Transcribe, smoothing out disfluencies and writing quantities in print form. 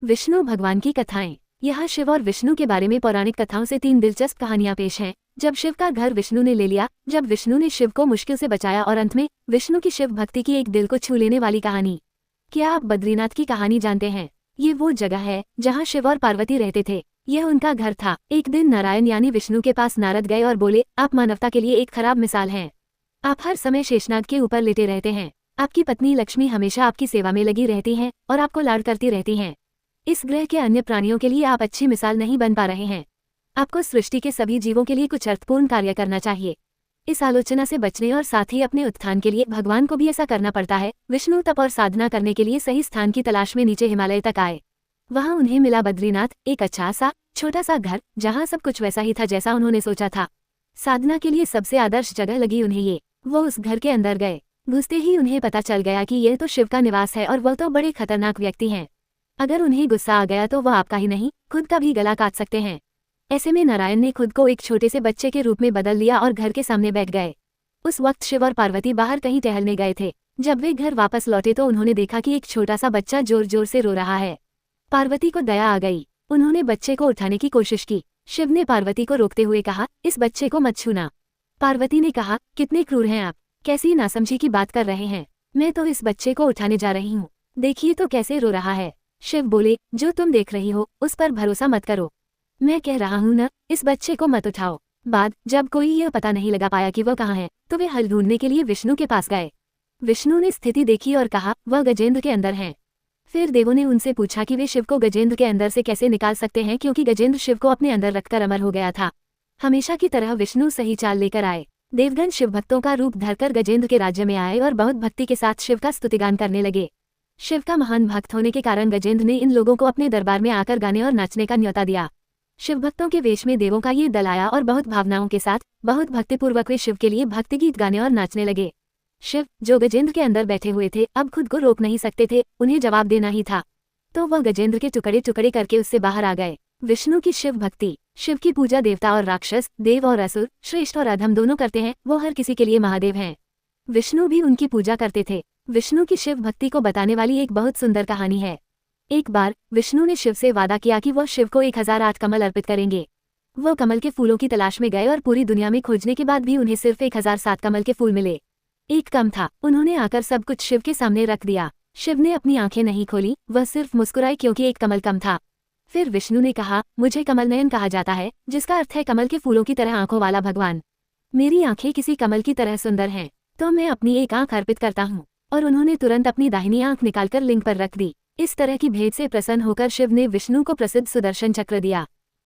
विष्णु भगवान की कथाएं। यहाँ शिव और विष्णु के बारे में पौराणिक कथाओं से 3 दिलचस्प कहानियां पेश हैं। जब शिव का घर विष्णु ने ले लिया, जब विष्णु ने शिव को मुश्किल से बचाया और अंत में विष्णु की शिव भक्ति की एक दिल को छू लेने वाली कहानी। क्या आप बद्रीनाथ की कहानी जानते हैं? ये वो जगह है जहाँ शिव और पार्वती रहते थे। यह उनका घर था। एक दिन नारायण यानी विष्णु के पास नारद गए और बोले, आप मानवता के लिए एक खराब मिसाल हैं। आप हर समय शेषनाग के ऊपर लेटे रहते हैं। आपकी पत्नी लक्ष्मी हमेशा आपकी सेवा में लगी रहती हैं और आपको लाड करती रहती हैं। इस ग्रह के अन्य प्राणियों के लिए आप अच्छी मिसाल नहीं बन पा रहे हैं। आपको सृष्टि के सभी जीवों के लिए कुछ अर्थपूर्ण कार्य करना चाहिए। इस आलोचना से बचने और साथ ही अपने उत्थान के लिए भगवान को भी ऐसा करना पड़ता है। विष्णु तप और साधना करने के लिए सही स्थान की तलाश में नीचे हिमालय तक आए। वहां उन्हें मिला बद्रीनाथ, एक अच्छा सा छोटा सा घर जहां सब कुछ वैसा ही था जैसा उन्होंने सोचा था। साधना के लिए सबसे आदर्श जगह लगी उन्हें ये। वो उस घर के अंदर गए। घुसते ही उन्हें पता चल गया कि यह तो शिव का निवास है और वह तो बड़े खतरनाक व्यक्ति हैं। अगर उन्हें गुस्सा आ गया तो वह आपका ही नहीं, खुद का भी गला काट सकते हैं। ऐसे में नारायण ने खुद को एक छोटे से बच्चे के रूप में बदल लिया और घर के सामने बैठ गए। उस वक्त शिव और पार्वती बाहर कहीं टहलने गए थे। जब वे घर वापस लौटे तो उन्होंने देखा कि एक छोटा सा बच्चा जोर जोर से रो रहा है। पार्वती को दया आ गई। उन्होंने बच्चे को उठाने की कोशिश की। शिव ने पार्वती को रोकते हुए कहा, इस बच्चे को मत छूना। पार्वती ने कहा, कितने क्रूर हैं आप, कैसी नासमझी की बात कर रहे हैं। मैं तो इस बच्चे को उठाने जा रही हूँ, देखिए तो कैसे रो रहा है। शिव बोले, जो तुम देख रही हो उस पर भरोसा मत करो। मैं कह रहा हूँ न, इस बच्चे को मत उठाओ। बाद जब कोई यह पता नहीं लगा पाया कि वह कहाँ है तो वे हल ढूंढने के लिए विष्णु के पास गए। विष्णु ने स्थिति देखी और कहा, वह गजेंद्र के अंदर हैं। फिर देवों ने उनसे पूछा कि वे शिव को गजेंद्र के अंदर से कैसे निकाल सकते हैं, क्योंकि गजेंद्र शिव को अपने अंदर रखकर अमर हो गया था। हमेशा की तरह विष्णु सही चाल लेकर आए। देवगण शिव भक्तों का रूप धरकर गजेंद्र के राज्य में आए और बहुत भक्ति के साथ शिव का स्तुतिगान करने लगे। शिव का महान भक्त होने के कारण गजेंद्र ने इन लोगों को अपने दरबार में आकर गाने और नाचने का न्योता दिया। शिव भक्तों के वेश में देवों का ये दल आया और बहुत भावनाओं के साथ बहुत भक्तिपूर्वक वे शिव के लिए भक्ति गीत गाने और नाचने लगे। शिव, जो गजेंद्र के अंदर बैठे हुए थे, अब खुद को रोक नहीं सकते थे, उन्हें जवाब देना ही था। तो वह गजेंद्र के टुकड़े टुकड़े करके उससे बाहर आ गए। विष्णु की शिव भक्ति। शिव की पूजा देवता और राक्षस, देव और असुर, श्रेष्ठ और अधम दोनों करते हैं। वो हर किसी के लिए महादेव हैं। विष्णु भी उनकी पूजा करते थे। विष्णु की शिव भक्ति को बताने वाली एक बहुत सुंदर कहानी है। एक बार विष्णु ने शिव से वादा किया कि वह शिव को 1008 कमल अर्पित करेंगे। वह कमल के फूलों की तलाश में गए और पूरी दुनिया में खोजने के बाद भी उन्हें सिर्फ 1007 कमल के फूल मिले। एक कम था। उन्होंने आकर सब कुछ शिव के सामने रख दिया। शिव ने अपनी आंखें नहीं खोली, वह सिर्फ मुस्कुराए क्योंकि एक कमल कम था। फिर विष्णु ने कहा, मुझे कमल नयन कहा जाता है, जिसका अर्थ है कमल के फूलों की तरह आंखों वाला भगवान। मेरी आंखें किसी कमल की तरह सुंदर हैं, तो मैं अपनी एक आंख अर्पित करता हूँ। और उन्होंने तुरंत अपनी दाहिनी आंख निकालकर लिंग पर रख दी। इस तरह की भेंट से प्रसन्न होकर शिव ने विष्णु को प्रसिद्ध सुदर्शन चक्र दिया।